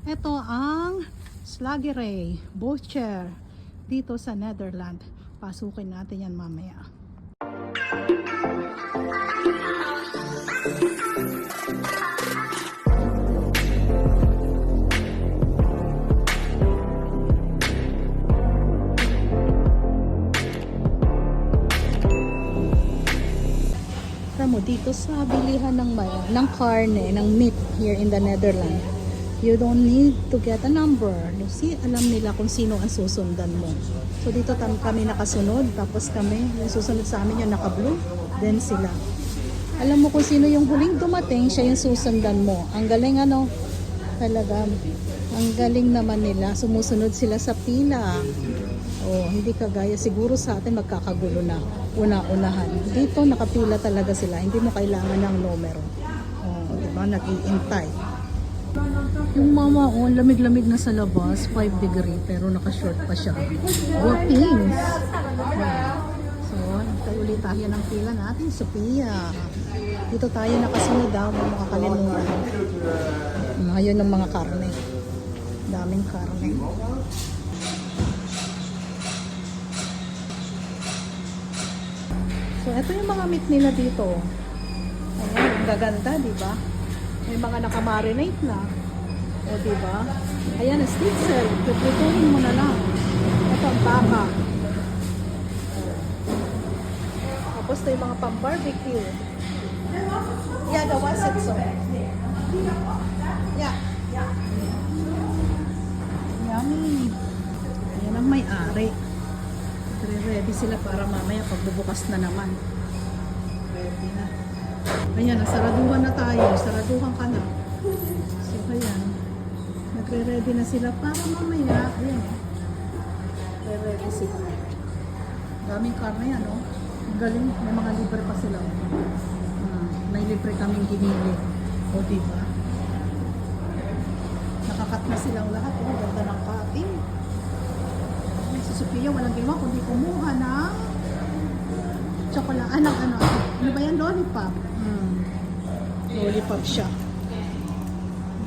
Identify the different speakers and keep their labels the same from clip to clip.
Speaker 1: Ito ang Slagerij Butcher dito sa Netherlands. Pasukin natin yan mamaya. Mo dito sa bilihan ng karne, ng meat here in the Netherlands, you don't need to get a number. See, alam nila kung sino ang susundan mo. So dito kami nakasunod, tapos kami, yung susunod sa amin yung naka-blue, then sila. Alam mo kung sino yung huling dumating, siya yung susundan mo. Ang galing talaga. Ang galing naman nila, sumusunod sila sa pila. Oh, hindi kagaya siguro sa atin magkakagulo na una-unahan. Dito nakapila talaga sila, hindi mo kailangan ng numero. Oh, diba? Nag-iintay. Yung mama, lamig-lamig na sa labas, 5 degree, pero naka-short pa siya. Workings! So, tayo ulit tayo ng pila natin, Sophia. Dito tayo nakasunod daw, mga kalimutan. Ngayon ng mga karne. Daming karne. So, ito yung mga meat nila dito. Ayan, ang gaganda, di ba? May mga nakamarinate na. O, di ba? Ayan, schnitzel. Tututuhin mo na lang. Ito ang baka. Tapos, ito yung mga pang-barbecue. Yeah, the wasitso. Yeah. Yummy. Ayan ang may-ari. Ready sila para mamaya pagbubukas na naman. Ready na. Ayan, nasaraduhan na tayo. Saraduhan ka na. So, ayan. Nagre-ready na sila para mamaya. Ayan. Nagre-ready sila. Daming karne yan, no? Ang galing. May mga libre pa sila. May libre kaming ginili. O, diba? Nakakat na silang lahat. O, ganda ng cutting. Si Sophia walang ginawa kundi kumuha ng chocolate, ano ba yan? Lollipop. Lollipop siya.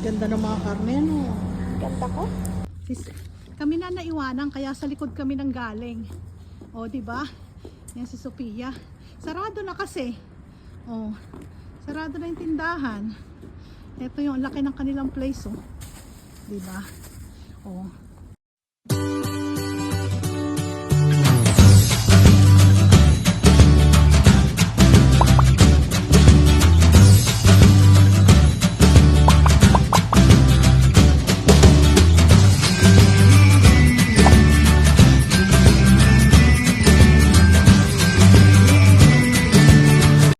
Speaker 1: Ganda ng mga karne, no?
Speaker 2: Ganda ko.
Speaker 1: Kami na naiwanan kaya sa likod kami nang galing. O, diba? Yan si Sophia. Sarado na kasi. O, sarado na yung tindahan. Ito yung laki ng kanilang place, oh. Diba? O,